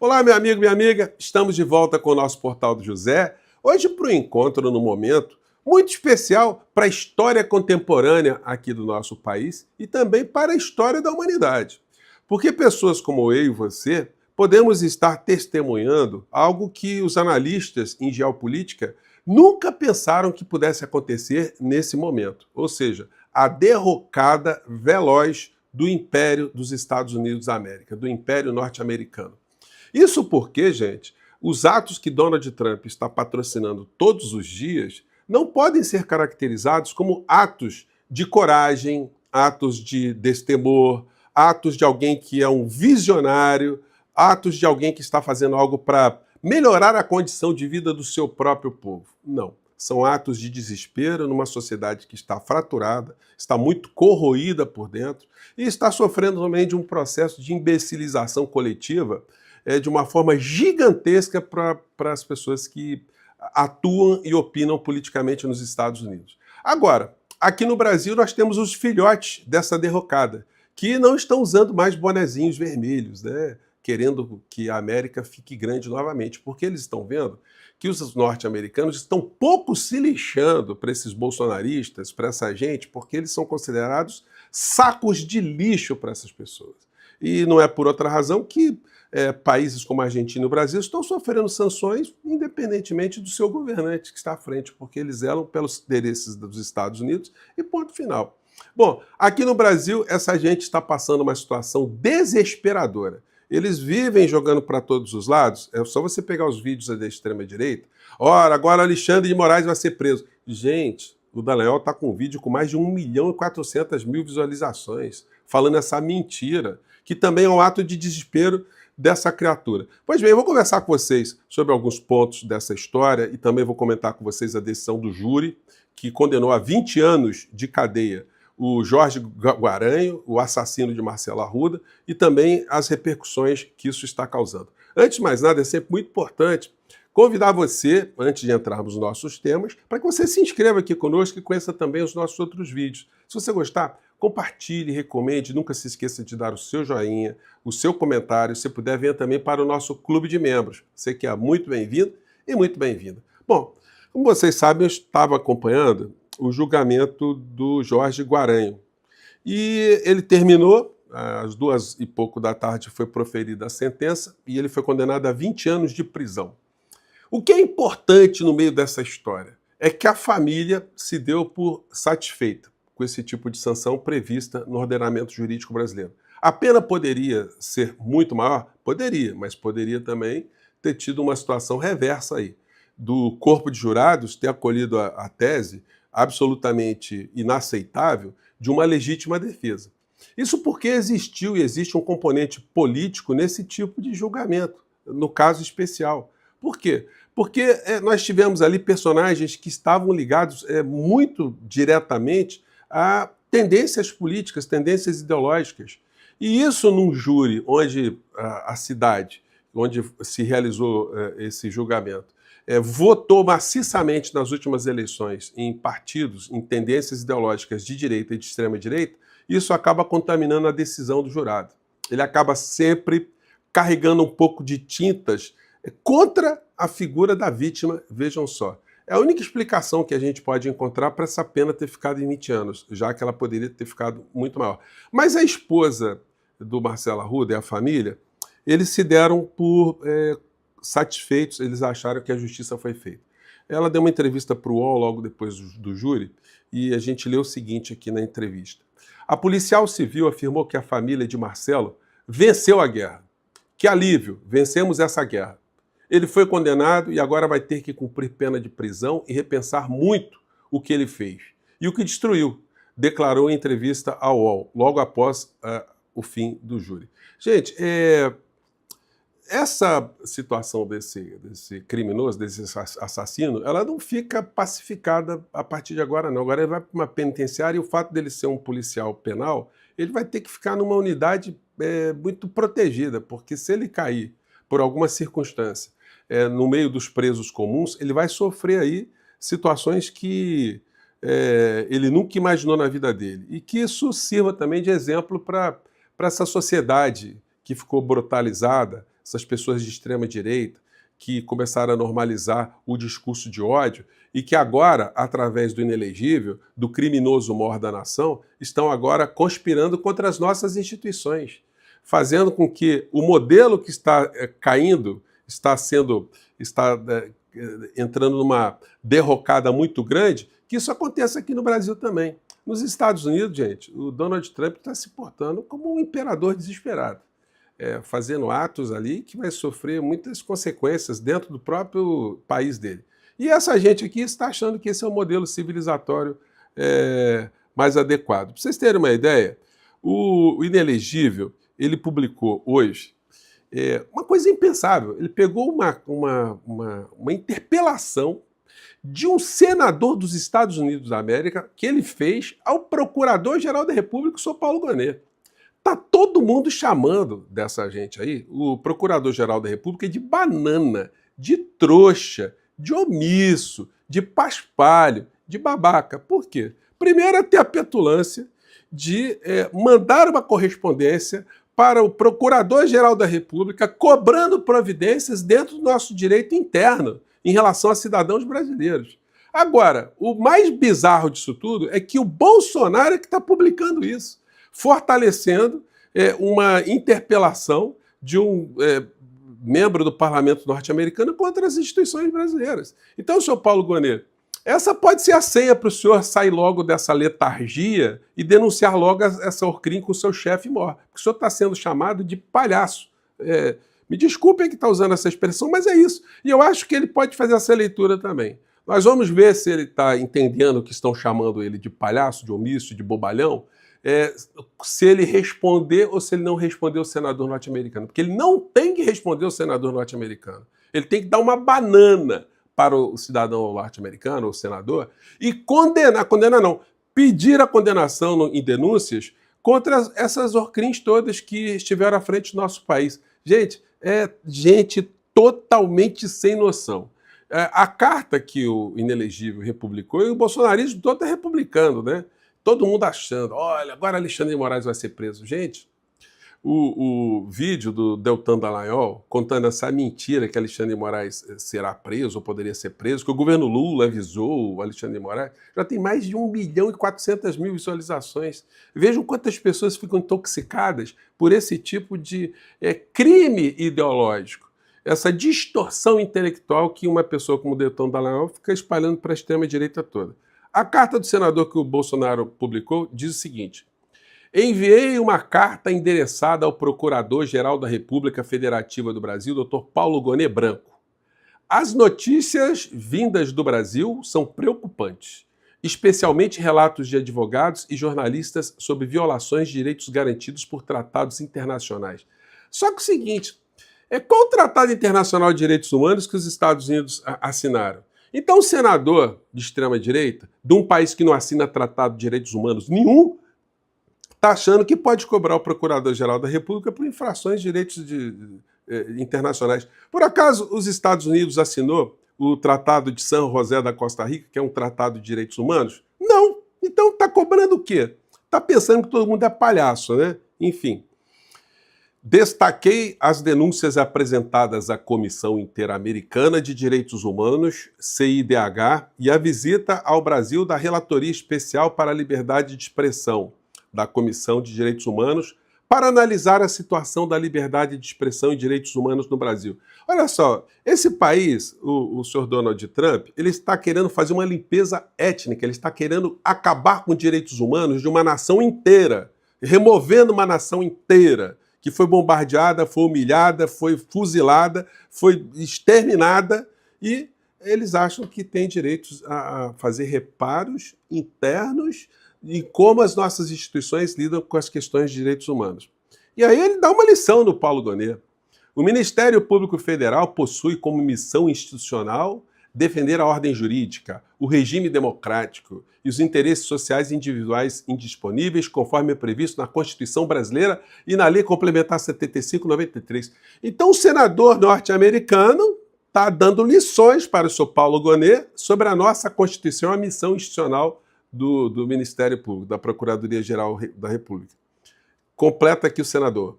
Olá, meu amigo, minha amiga. Estamos de volta com o nosso Portal do José. Hoje para o encontro no momento muito especial para a história contemporânea aqui do nosso país e também para a história da humanidade. Porque pessoas como eu e você podemos estar testemunhando algo que os analistas em geopolítica nunca pensaram que pudesse acontecer nesse momento. Ou seja, a derrocada veloz do Império dos Estados Unidos da América, do Império Norte-Americano. Isso porque, gente, os atos que Donald Trump está patrocinando todos os dias não podem ser caracterizados como atos de coragem, atos de destemor, atos de alguém que é um visionário, atos de alguém que está fazendo algo para melhorar a condição de vida do seu próprio povo. Não. São atos de desespero numa sociedade que está fraturada, está muito corroída por dentro e está sofrendo também de um processo de imbecilização coletiva de uma forma gigantesca para as pessoas que atuam e opinam politicamente nos Estados Unidos. Agora, aqui no Brasil nós temos os filhotes dessa derrocada, que não estão usando mais bonezinhos vermelhos, né? Querendo que a América fique grande novamente, porque eles estão vendo que os norte-americanos estão pouco se lixando para esses bolsonaristas, para essa gente, porque eles são considerados sacos de lixo para essas pessoas. E não é por outra razão que países como a Argentina e o Brasil estão sofrendo sanções independentemente do seu governante que está à frente, porque eles zelam pelos interesses dos Estados Unidos e ponto final. Bom, aqui no Brasil, essa gente está passando uma situação desesperadora. Eles vivem jogando para todos os lados. É só você pegar os vídeos da extrema-direita. Ora, agora Alexandre de Moraes vai ser preso. Gente, o Dallagnol está com um vídeo com mais de 1.400.000 visualizações, falando essa mentira, que também é um ato de desespero dessa criatura. Pois bem, eu vou conversar com vocês sobre alguns pontos dessa história e também vou comentar com vocês a decisão do júri, que condenou a 20 anos de cadeia o Jorge Guaranho, o assassino de Marcelo Arruda, e também as repercussões que isso está causando. Antes de mais nada, é sempre muito importante convidar você, antes de entrarmos nos nossos temas, para que você se inscreva aqui conosco e conheça também os nossos outros vídeos. Se você gostar, compartilhe, recomende, nunca se esqueça de dar o seu joinha, o seu comentário, se puder, venha também para o nosso clube de membros. Você que é muito bem-vindo e muito bem-vinda. Bom, como vocês sabem, eu estava acompanhando o julgamento do Jorge Guaranho. E ele terminou, às 2h pouco da tarde foi proferida a sentença e ele foi condenado a 20 anos de prisão. O que é importante no meio dessa história é que a família se deu por satisfeita com esse tipo de sanção prevista no ordenamento jurídico brasileiro. A pena poderia ser muito maior? Poderia, mas poderia também ter tido uma situação reversa aí, do corpo de jurados ter acolhido a tese absolutamente inaceitável de uma legítima defesa. Isso porque existiu e existe um componente político nesse tipo de julgamento, no caso especial. Por quê? Porque nós tivemos ali personagens que estavam ligados muito diretamente a tendências políticas, tendências ideológicas. E isso num júri onde a cidade, onde se realizou esse julgamento, votou maciçamente nas últimas eleições em partidos, em tendências ideológicas de direita e de extrema-direita, isso acaba contaminando a decisão do jurado. Ele acaba sempre carregando um pouco de tintas contra a figura da vítima, vejam só. É a única explicação que a gente pode encontrar para essa pena ter ficado em 20 anos, já que ela poderia ter ficado muito maior. Mas a esposa do Marcelo Arruda e a família, eles se deram por satisfeitos, eles acharam que a justiça foi feita. Ela deu uma entrevista para o UOL logo depois do júri e a gente leu o seguinte aqui na entrevista. A policial civil afirmou que a família de Marcelo venceu a guerra. Que alívio, vencemos essa guerra. Ele foi condenado e agora vai ter que cumprir pena de prisão e repensar muito o que ele fez. E o que destruiu, declarou em entrevista ao UOL, logo após o fim do júri. Gente, essa situação desse criminoso, desse assassino, ela não fica pacificada a partir de agora, não. Agora ele vai para uma penitenciária e o fato dele ser um policial penal, ele vai ter que ficar numa unidade muito protegida, porque se ele cair por alguma circunstância no meio dos presos comuns, ele vai sofrer aí situações que ele nunca imaginou na vida dele. E que isso sirva também de exemplo para essa sociedade que ficou brutalizada, essas pessoas de extrema direita, que começaram a normalizar o discurso de ódio e que agora, através do inelegível, do criminoso mor da nação, estão agora conspirando contra as nossas instituições, fazendo com que o modelo que está caindo, está entrando numa derrocada muito grande, que isso aconteça aqui no Brasil também. Nos Estados Unidos, gente, o Donald Trump está se portando como um imperador desesperado, fazendo atos ali que vai sofrer muitas consequências dentro do próprio país dele. E essa gente aqui está achando que esse é o modelo civilizatório mais adequado. Para vocês terem uma ideia, o Inelegível, ele publicou hoje uma coisa impensável. Ele pegou uma interpelação de um senador dos Estados Unidos da América que ele fez ao Procurador-Geral da República, o Sr. Paulo Gonet. Tá todo mundo chamando dessa gente aí, o Procurador-Geral da República, de banana, de trouxa, de omisso, de paspalho, de babaca. Por quê? Primeiro é ter a petulância de mandar uma correspondência para o Procurador-Geral da República cobrando providências dentro do nosso direito interno em relação a cidadãos brasileiros. Agora, o mais bizarro disso tudo é que o Bolsonaro é que está publicando isso, fortalecendo uma interpelação de um membro do parlamento norte-americano contra as instituições brasileiras. Então, senhor Paulo Gonet, essa pode ser a senha para o senhor sair logo dessa letargia e denunciar logo essa Orcrim com o seu chefe mor, porque o senhor está sendo chamado de palhaço. Me desculpem que está usando essa expressão, mas é isso. E eu acho que ele pode fazer essa leitura também. Nós vamos ver se ele está entendendo que estão chamando ele de palhaço, de omisso, de bobalhão, se ele responder ou se ele não responder ao senador norte-americano. Porque ele não tem que responder ao senador norte-americano. Ele tem que dar uma banana para o cidadão norte-americano, ou senador, e condenar não, pedir a condenação em denúncias contra essas Orcrins todas que estiveram à frente do nosso país. Gente, gente totalmente sem noção. A carta que o Inelegível republicou, e o bolsonarismo todo é republicano, né? Todo mundo achando, olha, agora Alexandre de Moraes vai ser preso. Gente, o vídeo do Deltan Dallagnol contando essa mentira que Alexandre de Moraes será preso ou poderia ser preso, que o governo Lula avisou o Alexandre de Moraes, já tem mais de 1.400.000 visualizações. Vejam quantas pessoas ficam intoxicadas por esse tipo de crime ideológico, essa distorção intelectual que uma pessoa como o Deltan Dallagnol fica espalhando para a extrema-direita toda. A carta do senador que o Bolsonaro publicou diz o seguinte: enviei uma carta endereçada ao Procurador-Geral da República Federativa do Brasil, Dr. Paulo Gonet Branco. As notícias vindas do Brasil são preocupantes, especialmente relatos de advogados e jornalistas sobre violações de direitos garantidos por tratados internacionais. Só que o seguinte, qual o Tratado Internacional de Direitos Humanos que os Estados Unidos assinaram? Então o senador de extrema-direita, de um país que não assina Tratado de Direitos Humanos nenhum, está achando que pode cobrar o Procurador-Geral da República por infrações de direitos internacionais. Por acaso, os Estados Unidos assinou o Tratado de San José da Costa Rica, que é um tratado de direitos humanos? Não. Então está cobrando o quê? Está pensando que todo mundo é palhaço, né? Enfim. Destaquei as denúncias apresentadas à Comissão Interamericana de Direitos Humanos, CIDH, e a visita ao Brasil da Relatoria Especial para a Liberdade de Expressão, da Comissão de Direitos Humanos, para analisar a situação da liberdade de expressão e direitos humanos no Brasil. Olha só, esse país, o senhor Donald Trump, ele está querendo fazer uma limpeza étnica, ele está querendo acabar com os direitos humanos de uma nação inteira, removendo uma nação inteira, que foi bombardeada, foi humilhada, foi fuzilada, foi exterminada, e eles acham que têm direitos a fazer reparos internos em como as nossas instituições lidam com as questões de direitos humanos. E aí ele dá uma lição no Paulo Gonet. O Ministério Público Federal possui como missão institucional defender a ordem jurídica, o regime democrático e os interesses sociais individuais indisponíveis, conforme é previsto na Constituição Brasileira e na Lei Complementar 75/93. Então o senador norte-americano está dando lições para o senhor Paulo Gonet sobre a nossa Constituição, a missão institucional do Ministério Público, da Procuradoria-Geral da República. Completa aqui o senador.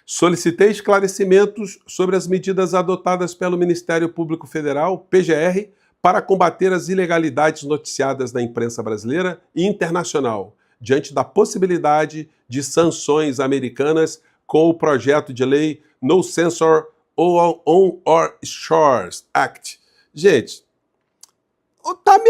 Solicitei esclarecimentos sobre as medidas adotadas pelo Ministério Público Federal, PGR, para combater as ilegalidades noticiadas na imprensa brasileira e internacional, diante da possibilidade de sanções americanas com o projeto de lei No Censor on Our Shores Act. Gente, tá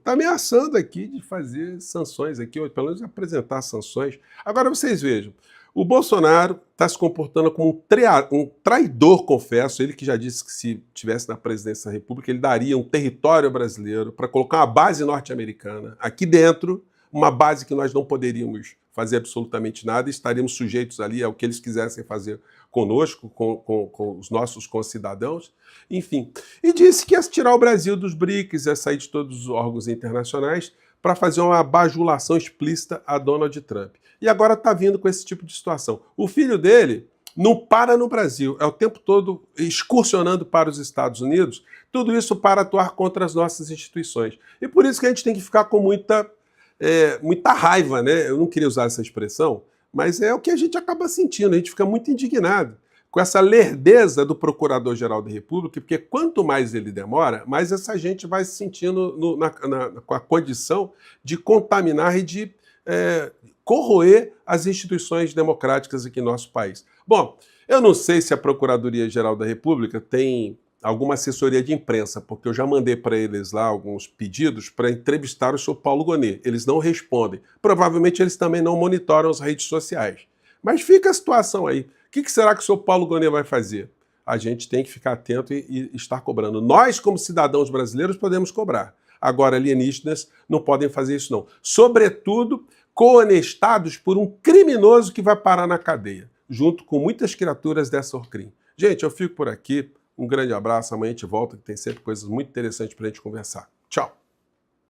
ameaçando aqui de fazer sanções aqui, ou pelo menos apresentar sanções. Agora vocês vejam, o Bolsonaro está se comportando como um traidor, confesso, ele que já disse que se estivesse na presidência da República, ele daria um território brasileiro para colocar uma base norte-americana aqui dentro, uma base que nós não poderíamos fazer absolutamente nada, estaríamos sujeitos ali ao que eles quisessem fazer conosco, com os nossos concidadãos, enfim. E disse que ia tirar o Brasil dos BRICS, ia sair de todos os órgãos internacionais para fazer uma bajulação explícita a Donald Trump. E agora está vindo com esse tipo de situação. O filho dele não para no Brasil, é o tempo todo excursionando para os Estados Unidos, tudo isso para atuar contra as nossas instituições. E por isso que a gente tem que ficar com muita raiva, né? Eu não queria usar essa expressão, mas é o que a gente acaba sentindo, a gente fica muito indignado com essa lerdeza do Procurador-Geral da República, porque quanto mais ele demora, mais essa gente vai se sentindo com a condição de contaminar e de corroer as instituições democráticas aqui no nosso país. Bom, eu não sei se a Procuradoria-Geral da República tem alguma assessoria de imprensa, porque eu já mandei para eles lá alguns pedidos para entrevistar o senhor Paulo Gonet. Eles não respondem. Provavelmente eles também não monitoram as redes sociais. Mas fica a situação aí. O que será que o senhor Paulo Gonet vai fazer? A gente tem que ficar atento e estar cobrando. Nós, como cidadãos brasileiros, podemos cobrar. Agora, alienígenas não podem fazer isso, não. Sobretudo, coonestados por um criminoso que vai parar na cadeia, junto com muitas criaturas dessa Orcrim. Gente, eu fico por aqui. Um grande abraço. Amanhã a gente volta, que tem sempre coisas muito interessantes para a gente conversar. Tchau!